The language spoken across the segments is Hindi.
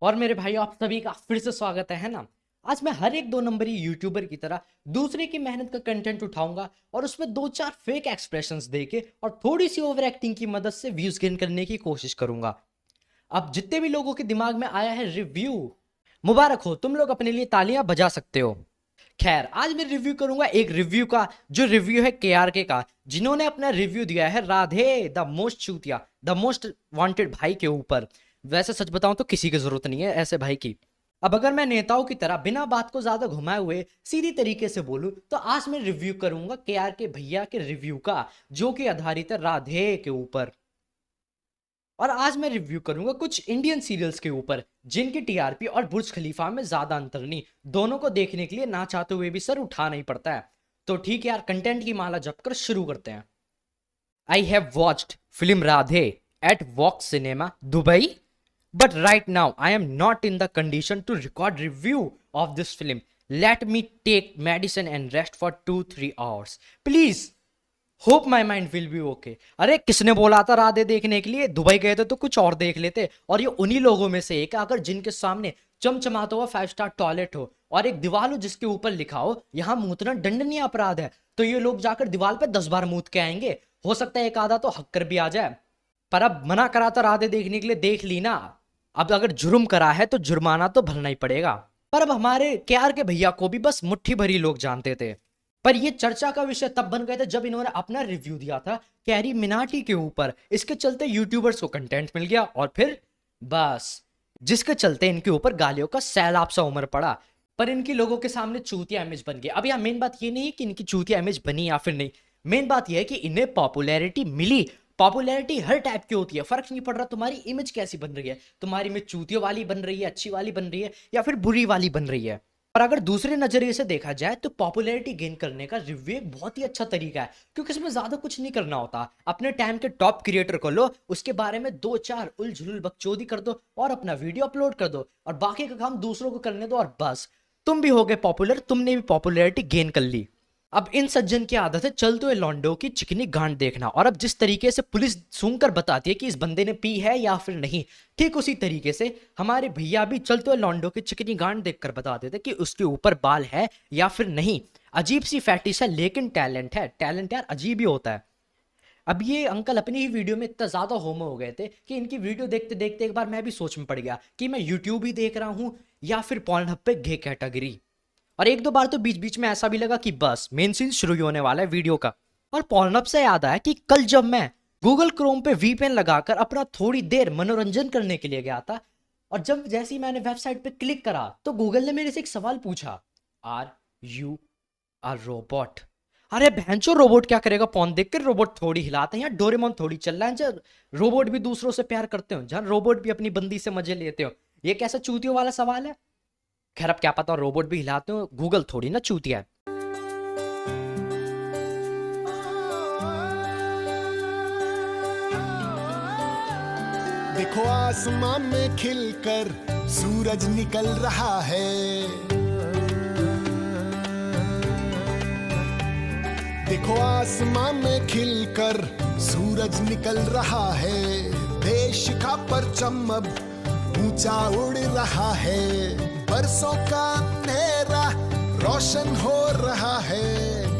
और मेरे भाई आप सभी का फिर से स्वागत है ना। आज मैं हर एक 2 नंबरी यूट्यूबर की तरह दूसरे की मेहनत का कंटेंट उठाऊंगा और उसमें 2-4 फेक एक्सप्रेशंस देके और थोड़ी सी ओवर एक्टिंग की मदद से व्यूज गेन करने की कोशिश करूंगा। अब जितने भी लोगों के दिमाग में आया है रिव्यू, मुबारक हो, तुम लोग अपने लिए तालियां बजा सकते हो। खैर, आज मैं रिव्यू करूंगा एक रिव्यू का, जो रिव्यू है केआरके का, जिन्होंने अपना रिव्यू दिया है राधे द मोस्ट चूतिया, द मोस्ट वांटेड भाई के ऊपर। वैसे सच बताऊं तो किसी की जरूरत नहीं है ऐसे भाई की। अब अगर मैं नेताओं की तरह बिना बात को ज्यादा घुमाए हुए सीधी तरीके से बोलूं तो आज मैं रिव्यू करूंगा केआरके भैया के रिव्यू का, जो कि आधारित है राधे के ऊपर। और आज मैं रिव्यू करूंगा कुछ इंडियन सीरियल्स के ऊपर जिनकी टीआरपी और बुर्ज खलीफा में ज्यादा अंतर नहीं, दोनों को देखने के लिए ना चाहते हुए भी सर उठाना ही पड़ता है। तो ठीक है यार, कंटेंट की माला जपकर शुरू करते हैं। I have watched film Radhe at vox cinema Dubai, but right now I am not in the condition to record review of this film. Let me take medicine and rest for 2-3 hours please. Hope my mind will be okay. अरे किसने बोला था राधे देखने के लिए? दुबई गए थे तो कुछ और देख लेते। और ये उन्हीं लोगों में से एक, अगर जिनके सामने चमचमाता हुआ 5 स्टार टॉयलेट हो और एक दीवार हो जिसके ऊपर लिखा हो यहाँ मूतना दंडनीय अपराध है, तो ये लोग जाकर दीवार पे 10 बार मूत के आएंगे। हो सकता है एक आधा तो हक्कर भी आ जाए। पर अब मना करा था राधे देखने के लिए, देख ली ना। अब अगर जुर्म करा है तो जुर्माना तो भरना ही पड़ेगा। पर अब हमारे केआर के भैया को भी बस मुट्ठी भरी लोग जानते थे। पर ये चर्चा का विषय तब बन गया था जब इन्होंने अपना रिव्यू दिया था कैरी मिनाटी के ऊपर। इसके चलते यूट्यूबर्स को कंटेंट मिल गया और फिर बस, जिसके चलते इनके ऊपर गालियों का सैलाब सा उमड़ पड़ा। पर इनकी लोगों के सामने चूतिया इमेज बन गई। अब यहाँ मेन बात ये नहीं है कि इनकी चूतिया इमेज बनी या फिर नहीं, मेन बात यह है कि इन्हें पॉपुलैरिटी मिली। पॉपुलैरिटी हर टाइप की होती है, फर्क नहीं पड़ रहा तुम्हारी इमेज कैसी बन रही है, तुम्हारी इमेज चूतियों वाली बन रही है, अच्छी वाली बन रही है या फिर बुरी वाली बन रही है। और अगर दूसरे नजरिए से देखा जाए तो पॉपुलैरिटी गेन करने का रिव्यू एक बहुत ही अच्छा तरीका है, क्योंकि इसमें ज्यादा कुछ नहीं करना होता। अपने टाइम के टॉप क्रिएटर को लो, उसके बारे में 2-4 उलझुल बकचोदी कर दो और अपना वीडियो अपलोड कर दो और बाकी का काम दूसरों को करने दो और बस, तुम भी हो गए पॉपुलर, तुमने भी पॉपुलैरिटी गेन कर ली। अब इन सज्जन की आदत है चलते हुए लॉन्डो की चिकनी गांड देखना, और अब जिस तरीके से पुलिस सूंघकर बताती है कि इस बंदे ने पी है या फिर नहीं, ठीक उसी तरीके से हमारे भैया भी चलते हुए लॉन्डो की चिकनी गांड देखकर बताते थे कि उसके ऊपर बाल है या फिर नहीं। अजीब सी फैटिश है लेकिन टैलेंट है। टैलेंट यार अजीब ही होता है। अब ये अंकल अपनी ही वीडियो में इतना ज्यादा होमो हो गए थे कि इनकी वीडियो देखते देखते एक बार मैं भी सोच में पड़ गया कि मैं यूट्यूब ही देख रहा हूं या फिर पॉर्नहब पे गे कैटेगरी। और 1-2 बार तो बीच बीच में ऐसा भी लगा कि बस मेन सीन शुरू ही होने वाला है वीडियो का। और पॉर्नहब से याद आया कि कल जब मैं गूगल क्रोम पे वीपीएन लगाकर अपना थोड़ी देर मनोरंजन करने के लिए गया था, और जब जैसे ही मैंने वेबसाइट पे क्लिक करा तो गूगल ने मेरे से एक सवाल पूछा, आर यू अ रोबोट? अरे बहनचो, रोबोट क्या करेगा पॉर्न देखकर? रोबोट थोड़ी हिलाते हैं या डोरेमोन थोड़ी चल रहा है जब रोबोट भी दूसरों से प्यार करते हो, जहां रोबोट भी अपनी बंदी से मजे लेते हो। ये कैसा चूतियों वाला सवाल है? खैर अब क्या पता, रोबोट भी हिलाते हो, गूगल थोड़ी ना चूतिया है। देखो आसमान में खिलकर सूरज निकल रहा है, देखो आसमान में खिलकर सूरज निकल रहा है। देश का परचम अब ऊंचा उड़ रहा है, बरसों का अंधेरा रोशन हो रहा है।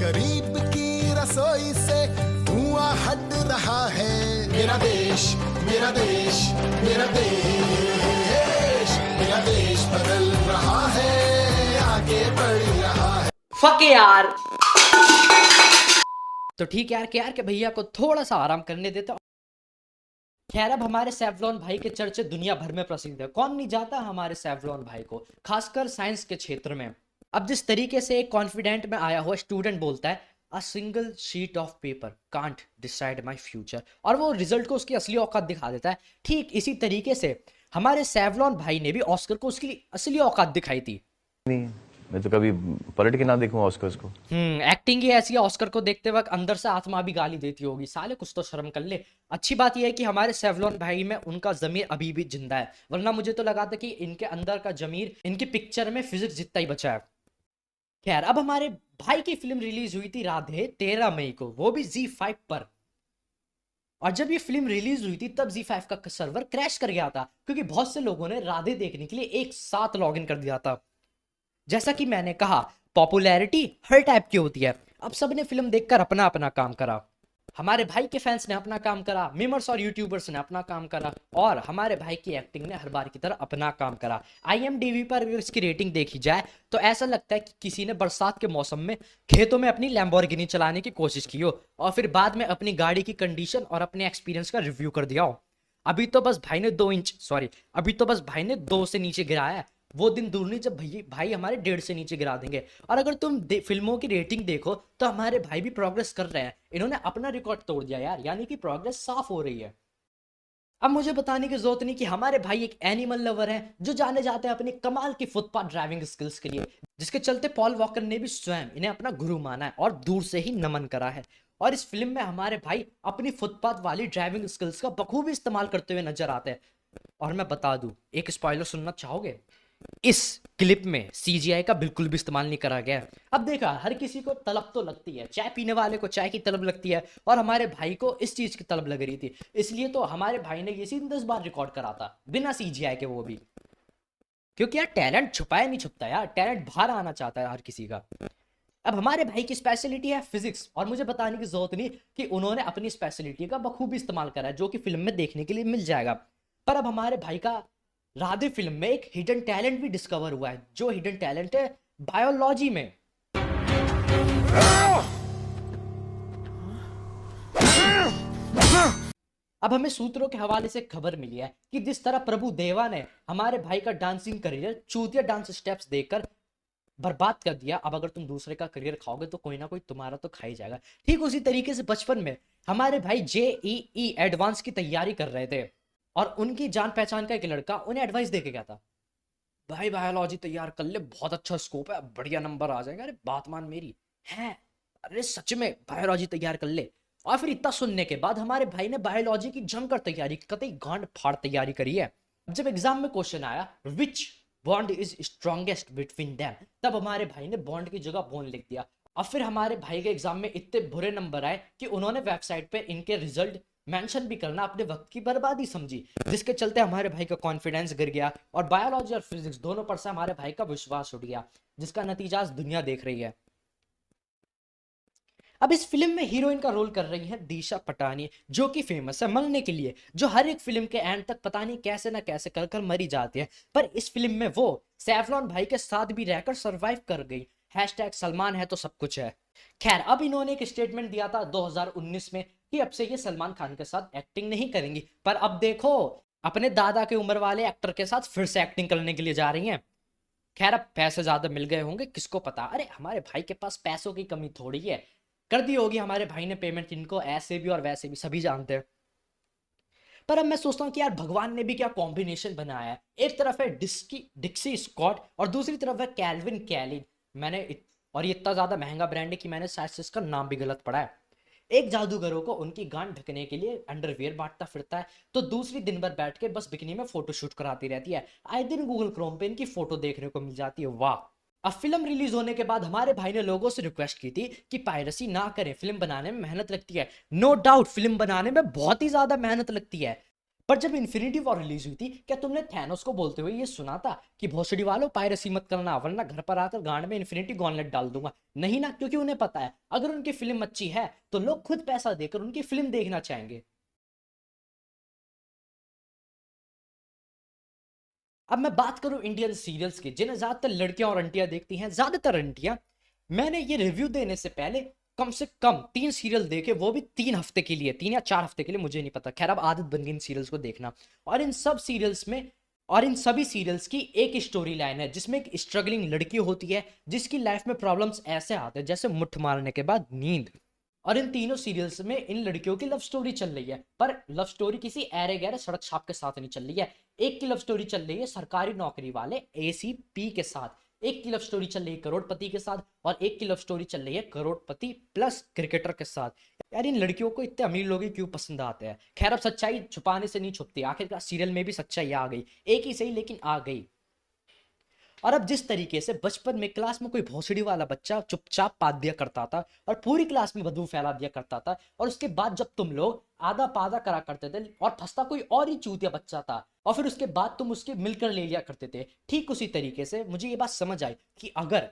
गरीब की रसोई से धुआं हट रहा है। मेरा देश, मेरा देश, मेरा देश, मेरा देश बदल रहा है, आगे बढ़ रहा है। फक यार। तो ठीक है यार, के यार के भैया को थोड़ा सा आराम करने देते। खैर अब हमारे सैवलॉन भाई के चर्चे दुनिया भर में प्रसिद्ध है, कौन नहीं जाता हमारे सैवलॉन भाई को, खासकर साइंस के क्षेत्र में। अब जिस तरीके से एक कॉन्फिडेंट में आया हुआ स्टूडेंट बोलता है, a single sheet of paper can't decide my future, और वो रिजल्ट को उसकी असली औकात दिखा देता है, ठीक इसी तरीके से हमारे सैवलॉन भाई ने भी ऑस्कर को उसकी असली औकात दिखाई थी। नहीं, मैं तो कभी पलट के ना देखूं ऑस्कर्स को। एक्टिंग ही ऐसी है, ऑस्कर को देखते वक्त अंदर से आत्मा भी गाली देती होगी, साले कुछ तो शर्म कर ले। अच्छी बात यह है कि हमारे सेवलॉन भाई में उनका जमीर अभी भी जिंदा है, वरना मुझे तो लगा था कि इनके अंदर का जमीर इनकी पिक्चर में फिजिक्स जितना ही बचा है। खैर अब हमारे भाई की फिल्म रिलीज हुई थी राधे 13 मई को, वो भी Z5 पर। और जब ये फिल्म रिलीज हुई थी तब Z5 का सर्वर क्रैश कर गया था, क्योंकि बहुत से लोगों ने राधे देखने के लिए एक साथ लॉगिन कर दिया था। जैसा कि मैंने कहा, पॉपुलैरिटी हर टाइप की होती है। अब सबने फिल्म देखकर अपना अपना काम करा। हमारे भाई के फैंस ने अपना काम करा, मीमर्स और यूट्यूबर्स ने अपना काम करा, और हमारे भाई की एक्टिंग ने हर बार की तरह अपना काम करा। IMDb पर अगर इसकी रेटिंग देखी जाए तो ऐसा लगता है कि किसी ने बरसात के मौसम में खेतों में अपनी लैम्बोर्गिनी चलाने की कोशिश की हो और फिर बाद में अपनी गाड़ी की कंडीशन और अपने एक्सपीरियंस का रिव्यू कर दिया हो। अभी तो बस भाई ने 2 से नीचे गिराया है। वो दिन दूर नहीं जब भाई हमारे 1.5 से नीचे गिरा देंगे। और अगर तुम फिल्मों की रेटिंग देखो तो हमारे भाई भी प्रोग्रेस कर रहे हैं। इन्होंने अपना रिकॉर्ड तोड़ दिया यार, यानी कि प्रोग्रेस साफ हो रही है। अब मुझे बताने की जरूरत नहीं कि हमारे भाई एक एनिमल लवर हैं जो जाने जाते हैं अपनी कमाल की फुटपाथ ड्राइविंग स्किल्स के लिए, जिसके चलते पॉल वॉकर ने भी स्वयं इन्हें अपना गुरु माना है और दूर से ही नमन करा है। और इस फिल्म में हमारे भाई अपनी फुटपाथ वाली ड्राइविंग स्किल्स का बखूबी इस्तेमाल करते हुए नजर आते हैं। और मैं बता दूं, एक स्पॉइलर सुनना चाहोगे? इस क्लिप में CGI का बिल्कुल भी इस्तेमाल नहीं करा गया है। अब देखा, हर किसी को तलब तो लगती है, चाय पीने वाले को चाय की तलब लगती है, और हमारे भाई को इस चीज की तलब लग रही थी। इसलिए तो हमारे भाई ने ये सीन 10 बार रिकॉर्ड करा था बिना CGI के, वो भी क्योंकि यार टैलेंट छुपाया नहीं छुपता यार, टैलेंट बाहर आना चाहता है हर किसी का। अब हमारे भाई की स्पेशलिटी है फिजिक्स, और मुझे बताने की जरूरत नहीं कि उन्होंने अपनी स्पेशलिटी का बखूबी इस्तेमाल करा है, जो कि फिल्म में देखने के लिए मिल जाएगा। पर अब हमारे भाई का राधे फिल्म में एक हिडन टैलेंट भी डिस्कवर हुआ है, जो हिडन टैलेंट है बायोलॉजी में। अब हमें सूत्रों के हवाले से खबर मिली है कि जिस तरह प्रभु देवा ने हमारे भाई का डांसिंग करियर चूतिया डांस स्टेप्स देखकर बर्बाद कर दिया, अब अगर तुम दूसरे का करियर खाओगे तो कोई ना कोई तुम्हारा तो खा ही जाएगा। ठीक उसी तरीके से बचपन में हमारे भाई JEE एडवांस की तैयारी कर रहे थे, और उनकी जान पहचान का एक लड़का उन्हें एडवाइस दे के गया था, भाई बायोलॉजी तैयार कर ले, बहुत अच्छा स्कोप है, बढ़िया नंबर आ जाएगा। अरे बात मान मेरी है, अरे सच में बायोलॉजी तैयार कर ले। और फिर इतना सुनने के बाद हमारे भाई ने बायोलॉजी की जमकर तैयारी, कतई गांड फाड़ तैयारी करी है। जब एग्जाम में क्वेश्चन आया विच bond is strongest between them, तब हमारे भाई ने बॉन्ड की जगह बॉन्ड लिख दिया। और फिर हमारे भाई के एग्जाम में इतने बुरे नंबर आए कि उन्होंने वेबसाइट पे इनके रिजल्ट मेंशन भी करना अपने वक्त की बर्बादी समझी, जिसके चलते हमारे भाई का कॉन्फिडेंस गिर गया और बायोलॉजी और फिजिक्स दोनों पर से हमारे भाई का विश्वास उठ गया, जिसका नतीजा आज दुनिया देख रही है। अब इस फिल्म में हीरोइन का रोल कर रही है दिशा पटानी, जो कि फेमस है मरने के लिए, जो हर एक फिल्म के एंड तक पता नहीं कैसे ना कैसे कर कर मरी जाती है। पर इस फिल्म में वो सैफरॉन भाई के साथ भी रहकर सरवाइव कर गई। #सलमान है तो सब कुछ है। खैर, अब इन्होंने एक स्टेटमेंट दिया था 2019 में कि अब से ये सलमान खान के साथ एक्टिंग नहीं करेंगी, पर अब देखो अपने दादा के उम्र वाले एक्टर के साथ फिर से एक्टिंग करने के लिए जा रही हैं। खैर, अब पैसे ज्यादा मिल गए होंगे, किसको पता। अरे हमारे भाई के पास पैसों की कमी थोड़ी है, कर दी होगी हमारे भाई ने पेमेंट, इनको ऐसे भी और वैसे भी सभी जानते हैं। पर अब मैं सोचता हूँ कि यार भगवान ने भी क्या कॉम्बिनेशन बनाया है। एक तरफ है डिक्सी स्कॉट और दूसरी तरफ है कैल्विन कैलिन। और ये इतना ज्यादा महंगा ब्रांड है कि मैंने शायद से इसका नाम भी गलत पढ़ा है। एक जादूगरों को उनकी गांड ढकने के लिए अंडरवियर बांटता फिरता है, तो दूसरी दिन भर बैठ के बस बिकनी में फोटो शूट कराती रहती है। आए दिन गूगल क्रोम पे इनकी फोटो देखने को मिल जाती है। वाह। अब फिल्म रिलीज होने के बाद हमारे भाई ने लोगों से रिक्वेस्ट की थी कि पायरेसी ना करें, फिल्म बनाने में मेहनत लगती है। नो डाउट फिल्म बनाने में बहुत ही ज्यादा मेहनत लगती है, पर जब इन्फिनिटी वॉर रिलीज हुई थी, क्या तुमने थैनोस को बोलते हुए ये सुना था कि भोसड़ी वालों पायरेसी मत करना वरना घर पर आकर गांड में इन्फिनिटी गॉन्टलेट डाल दूंगा? नहीं ना, क्योंकि उन्हें पता है अगर उनकी फिल्म अच्छी है तो लोग खुद पैसा देकर उनकी फिल्म देखना चाहेंगे। अब मैं बात करूं इंडियन सीरियल्स की, जिन्हें ज्यादातर लड़कियां और आंटियां देखती हैं, ज्यादातर आंटियां। मैंने ये रिव्यू देने से पहले कम से कम 3 सीरियल देखे, वो भी 3 हफ्ते के लिए, 3 या 4 हफ्ते के लिए, मुझे नहीं पता। खैर, अब आदत बन गई इन सीरियल्स को देखना। और इन सभी सीरियल्स की एक स्टोरी लाइन है जिसमें एक स्ट्रगलिंग लड़की होती है जिसकी लाइफ में प्रॉब्लम्स ऐसे आते हैं जैसे मुट्ठ मारने के बाद नींद। और इन तीनों सीरियल्स में इन लड़कियों की लव स्टोरी चल रही है, पर लव स्टोरी किसी ऐरे गैरे सड़क छाप के साथ नहीं चल रही है। एक की लव स्टोरी चल रही है सरकारी नौकरी वाले ACP के साथ, एक की लव स्टोरी चल रही है करोड़पति के साथ, और एक की लव स्टोरी चल रही है करोड़पति प्लस क्रिकेटर के साथ। यार इन लड़कियों को इतने अमीर लोग ही क्यों पसंद आते हैं? खैर, अब सच्चाई छुपाने से नहीं छुपती, आखिरकार सीरियल में भी सच्चाई आ गई, एक ही सही लेकिन आ गई। और अब जिस तरीके से बचपन में क्लास में कोई भोसड़ी वाला बच्चा चुपचाप पाद दिया करता था और पूरी क्लास में बदबू फैला दिया करता था, और उसके बाद जब तुम लोग आधा पादा करा करते थे और फंसता कोई और ही चूतिया बच्चा था, और फिर उसके बाद तुम उसके मिलकर ले लिया करते थे, ठीक उसी तरीके से मुझे ये बात समझ आई कि अगर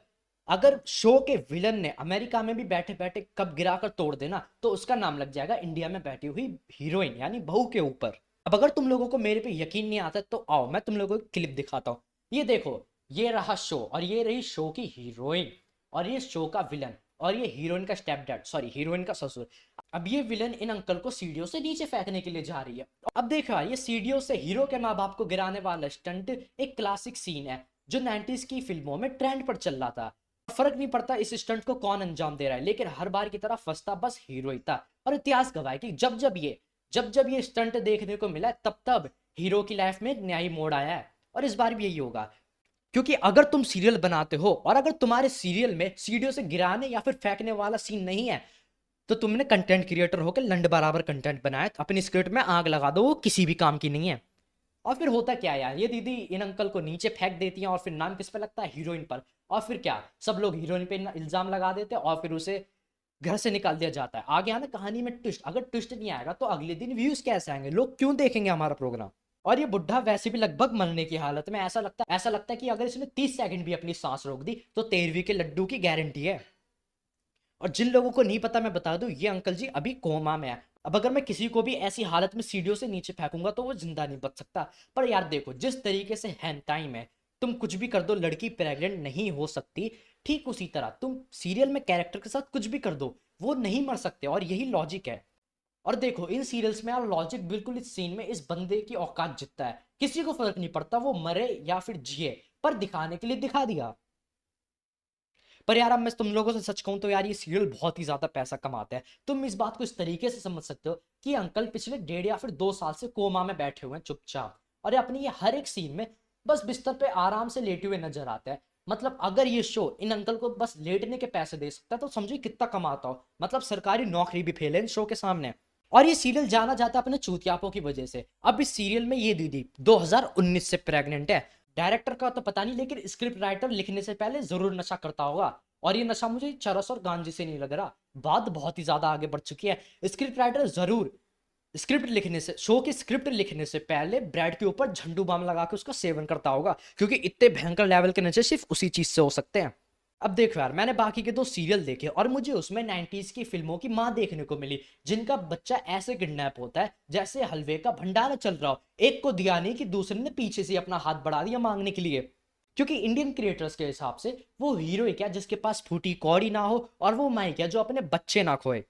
अगर शो के विलन ने अमेरिका में भी बैठे बैठे कब गिराकर तोड़ देना, तो उसका नाम लग जाएगा इंडिया में बैठी हुई हीरोइन यानी बहू के ऊपर। अब अगर तुम लोगों को मेरे पे यकीन नहीं आता तो आओ मैं तुम लोगों को क्लिप दिखाता हूँ। ये देखो, ये रहा शो और ये रही शो की हीरोइन और ये शो का विलन और ये हीरोइन का स्टेप डैड, सॉरी हीरोइन का ससुर। अब ये विलन इन अंकल को सीढ़ियों से नीचे फेंकने के लिए जा रही है। अब देखो यार, ये सीढ़ियों से हीरो के माँ बाप को गिराने वाला स्टंट एक क्लासिक सीन है जो 90s की फिल्मों में ट्रेंड पर चल रहा था। फर्क नहीं पड़ता इस स्टंट को कौन अंजाम दे रहा है, लेकिन हर बार की तरह फंसता बस हीरो ही था। और इतिहास गवाह है कि जब ये स्टंट देखने को मिला तब तब हीरो की लाइफ में एक न्यायी मोड़ आया है, और इस बार भी यही होगा। क्योंकि अगर तुम सीरियल बनाते हो और अगर तुम्हारे सीरियल में सीढ़ियों से गिराने या फिर फेंकने वाला सीन नहीं है, तो तुमने कंटेंट क्रिएटर होकर लंड बराबर कंटेंट बनाया, अपनी स्क्रिप्ट में आग लगा दो, वो किसी भी काम की नहीं है। और फिर होता क्या यार, ये दीदी इन अंकल को नीचे फेंक देती हैं और फिर नाम किस पे लगता है, हीरोइन पर। और फिर क्या, सब लोग हीरोइन पे इल्जाम लगा देते हैं और फिर उसे घर से निकाल दिया जाता है। आगे आना कहानी में ट्विस्ट, अगर ट्विस्ट नहीं आएगा तो अगले दिन व्यूज कैसे आएंगे, लोग क्यों देखेंगे हमारा प्रोग्राम। और ये बुढ़ा वैसे भी लगभग मरने की हालत में, ऐसा लगता है कि अगर इसने 30 सेकंड भी अपनी सांस रोक दी तो 13वीं के लड्डू की गारंटी है। और जिन लोगों को नहीं पता मैं बता दूं, ये अंकल जी अभी कोमा में है। अब अगर मैं किसी को भी ऐसी हालत में सीढ़ियों से नीचे फेंकूंगा तो वो जिंदा नहीं बच सकता। पर यार देखो, जिस तरीके से हैंड टाइम है, तुम कुछ भी कर दो लड़की प्रेग्नेंट नहीं हो सकती, ठीक उसी तरह तुम सीरियल में कैरेक्टर के साथ कुछ भी कर दो वो नहीं मर सकते, और यही लॉजिक है। और देखो इन सीरियल्स में यार लॉजिक बिल्कुल इस सीन में इस बंदे की औकात जितना है, किसी को फर्क नहीं पड़ता वो मरे या फिर जिए, पर दिखाने के लिए दिखा दिया। पर यार अब मैं तुम लोगों से सच कहूं तो यार ये सीरियल बहुत ही ज्यादा पैसा कमाता है। तुम इस बात को इस तरीके से समझ सकते हो कि अंकल पिछले 1.5 या फिर 2 साल से कोमा में बैठे हुए हैं चुपचाप, और अपनी ये हर एक सीन में बस बिस्तर पे आराम से लेटे हुए नजर आते हैं। मतलब अगर ये शो इन अंकल को बस लेटने के पैसे दे सकता है तो समझिए कितना कमाता हो, मतलब सरकारी नौकरी भी फेल है इन शो के सामने। और ये सीरियल जाना जाता है अपने चूतियापों की वजह से। अब इस सीरियल में ये दीदी 2019 से प्रेग्नेंट है। डायरेक्टर का तो पता नहीं, लेकिन स्क्रिप्ट राइटर लिखने से पहले जरूर नशा करता होगा, और ये नशा मुझे चरस और गांजे से नहीं लग रहा। बात बहुत ही ज्यादा आगे बढ़ चुकी है। स्क्रिप्ट राइटर जरूर स्क्रिप्ट लिखने से, शो की स्क्रिप्ट लिखने से पहले ब्रेड के ऊपर झंडू बाम लगा के उसका सेवन करता होगा, क्योंकि इतने भयंकर लेवल के नशे सिर्फ उसी चीज से हो सकते हैं। अब देखो यार, मैंने बाकी के 2 सीरियल देखे और मुझे उसमें 90s की फिल्मों की माँ देखने को मिली, जिनका बच्चा ऐसे किडनैप होता है जैसे हलवे का भंडारा चल रहा हो। एक को दिया नहीं कि दूसरे ने पीछे से अपना हाथ बढ़ा दिया मांगने के लिए। क्योंकि इंडियन क्रिएटर्स के हिसाब से वो हीरो ही क्या जिसके पास फूटी कौड़ी ना हो, और वो माँ क्या जो अपने बच्चे ना खोए।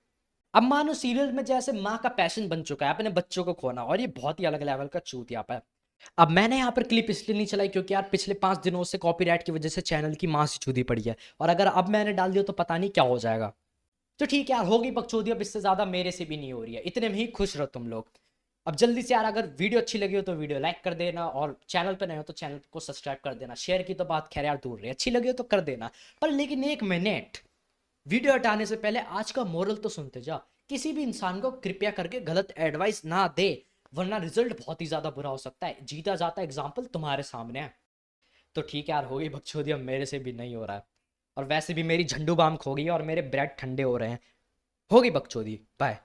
अब मानो सीरियल में जैसे माँ का पैशन बन चुका है अपने बच्चों को खोना, और ये बहुत ही अलग लेवल का चूतियापा है। अब मैंने यहाँ पर क्लिप इसलिए नहीं चलाई क्योंकि यार पिछले 5 दिनों से कॉपीराइट की वजह से चैनल की माँ से चूदी पड़ी है, और अगर अब मैंने डाल दिया तो पता नहीं क्या हो जाएगा। तो ठीक है यार, होगी बकचोदी, अब इससे ज्यादा मेरे से भी नहीं हो रही है, इतने में ही खुश रहो तुम लोग। अब जल्दी से यार, अगर वीडियो अच्छी लगी हो तो वीडियो लाइक कर देना, और चैनल पर नए हो तो चैनल को सब्सक्राइब कर देना। शेयर की तो बात खैर यार दूर रही, अच्छी लगी हो तो कर देना। पर लेकिन 1 मिनट, वीडियो हटाने से पहले आज का मोरल तो सुनते जा। किसी भी इंसान को कृपया करके गलत एडवाइस ना दे, वरना रिजल्ट बहुत ही ज्यादा बुरा हो सकता है। जीता जाता एग्जाम्पल तुम्हारे सामने है। तो ठीक है यार, हो गई बकचोदी, अब मेरे से भी नहीं हो रहा है, और वैसे भी मेरी झंडू बाम खो गई है और मेरे ब्रेड ठंडे हो रहे हैं। हो गई बकचोदी, बाय।